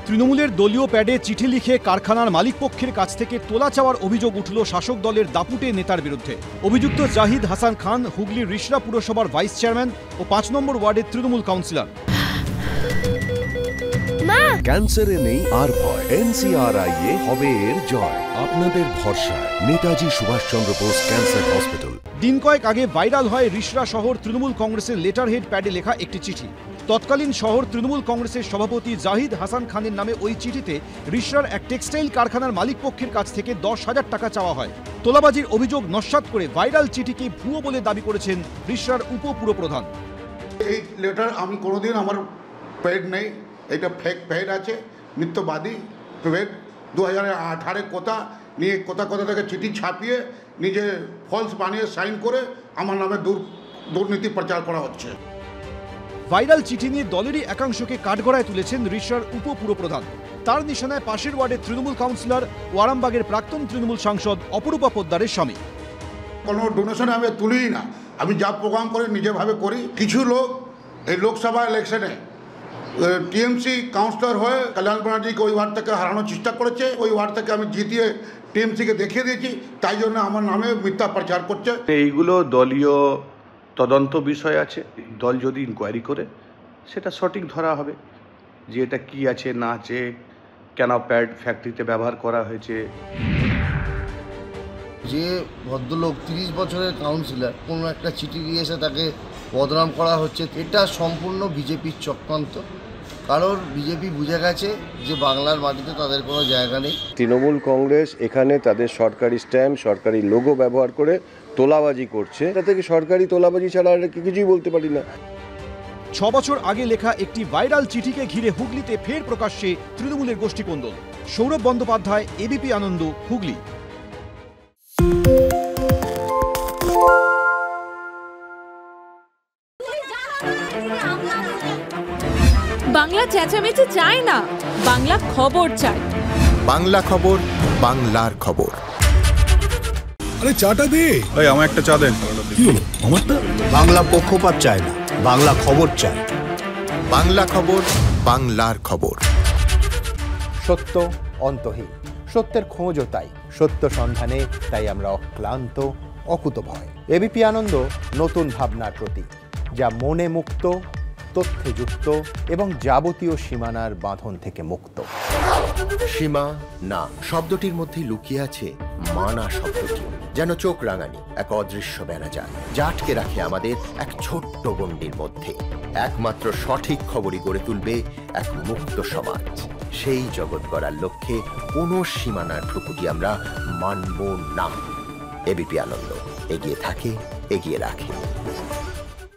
তৃণমূলের দলীয় প্যাডে চিঠি লিখে কারখানার মালিকপক্ষের কাছ থেকে তোলা চাওয়ার অভিযোগ উঠল শাসক দলের দাপুটে নেতার বিরুদ্ধে। অভিযুক্ত জাহিদ হাসান খান হুগলির রিষড়া পুরসভার ভাইস চেয়ারম্যান ও ৫ নম্বর ওয়ার্ডের তৃণমূল কাউন্সিলর। ক্যান্সারে নেই আর ভয়, NCRI হবে এর জয়। আপনাদের ভরসা নেতাজি সুভাষচন্দ্র বোস ক্যান্সার হসপিটাল। দিন কয়েক আগে ভাইরাল হয় রিষড়া শহর তৃণমূল কংগ্রেসের লেটার হেড প্যাডে লেখা একটি চিঠি। তৎকালীন শহর তৃণমূল কংগ্রেসের সভাপতি জাহিদ হাসান খানের নামে ওই চিঠিতে রিষড়ার এক টেক্সটাইল কারখানার মালিকপক্ষের কাছ থেকে 10,000 টাকা চাওয়া হয়। তোলাবাজির অভিযোগ নস্যাৎ করে ভাইরাল চিঠিকে ভুয়ো বলে দাবি করেছেন রিষড়ার উপপুরপ্রধান। এই লেটার আমি কোনোদিন আমার পেড নেই, এটা ফেক পেড আছে, মিথ্যবাদী পেড। 2018 কথা নিয়ে কোথা থেকে চিঠি ছাপিয়ে নিজে ফলস বানিয়ে সাইন করে আমার নামে দুর্নীতি প্রচার করা হচ্ছে। ভাইরাল চিঠি নিয়ে দলেরই একাংশকে কাঠগড়ায় তুলেছেন রিষড়ার উপপুরপ্রধান। তার নিশানায় পাশের ওয়ার্ডের তৃণমূল কাউন্সিলর ও আরামবাগের প্রাক্তন তৃণমূল সাংসদ অপরূপা পোদ্দারের স্বামী। কোনো ডোনেশনে আমি তুলিই না, আমি যা প্রোগ্রাম করে নিজেভাবে করি। কিছু লোক এই লোকসভা ইলেকশনে টিএমসি কাউন্সিলর হয়ে কল্যাণ ব্যানার্জিকে ওই ওয়ার্ড থেকে হারানোর চেষ্টা করেছে। ওই ওয়ার্ড থেকে আমি জিতিয়ে টিএমসিকে দেখিয়ে দিয়েছি, তাই জন্য আমার নামে মিথ্যা প্রচার করছে। এইগুলো দলীয় তদন্ত বিষয় আছে, দল যদি ইনকোয়ারি করে সেটা সঠিক ধরা হবে যে এটা কি আছে না আছে, কেন প্যাড ফ্যাক্টরিতে ব্যবহার করা হয়েছে। যে ভদ্রলোক 30 বছরের কাউন্সিলর, কোনো একটা চিঠি দিয়ে এসে তাকে বদনাম করা হচ্ছে, এটা সম্পূর্ণ বিজেপির চক্রান্ত। কারণ বিজেপি বুঝে গেছে যে বাংলার মাটিতে তাদের কোনো জায়গা নেই। তৃণমূল কংগ্রেস এখানে তাদের সরকারি স্ট্যাম্প, সরকারি লোগো ব্যবহার করে তোলাবাজি করছে। এটা থেকে সরকারি তোলাবাজি ছাড়া আর কিছুই বলতে পারি না। 6 বছর আগে লেখা একটি ভাইরাল চিঠিকে ঘিরে হুগলিতে ফের প্রকাশ্যে তৃণমূলের গোষ্ঠীকোন্দল। সৌরভ বন্দ্যোপাধ্যায়, এবিপি আনন্দ, হুগলি। বাংলা চেঁচামেচি চায় না, বাংলা খবর চায়। বাংলা খবর, বাংলার খবর। আরে চাটা দে। এই আমার একটা চা দেন। কি হলো আমারটা? বাংলা পক্ষপাত চায় না, বাংলা খবর চায়। বাংলা খবর, বাংলার খবর। সত্য অন্তহীন, সত্যের খোঁজও তাই, সত্য সন্ধানে তাই আমরা অক্লান্ত, অকুতভয়। এবিপি আনন্দ নতুন ভাবনার প্রতীক, যা মনে মুক্ত, তথ্যে যুক্ত এবং যাবতীয় সীমানার বাঁধন থেকে মুক্ত। সীমা না শব্দটির মধ্যেই লুকিয়ে আছে মানা শব্দটি, যেন চোখ রাঙানি এক অদৃশ্য বেড়াজাল, যা আটকে রাখে আমাদের এক ছোট্ট গণ্ডির মধ্যে। একমাত্র সঠিক খবরই গড়ে তুলবে এক মুক্ত সমাজ। সেই জগৎ গড়ার লক্ষ্যে কোনো সীমানার ঠুকুটি আমরা মানব না। এবিপি আনন্দ এগিয়ে থাকে, এগিয়ে রাখে।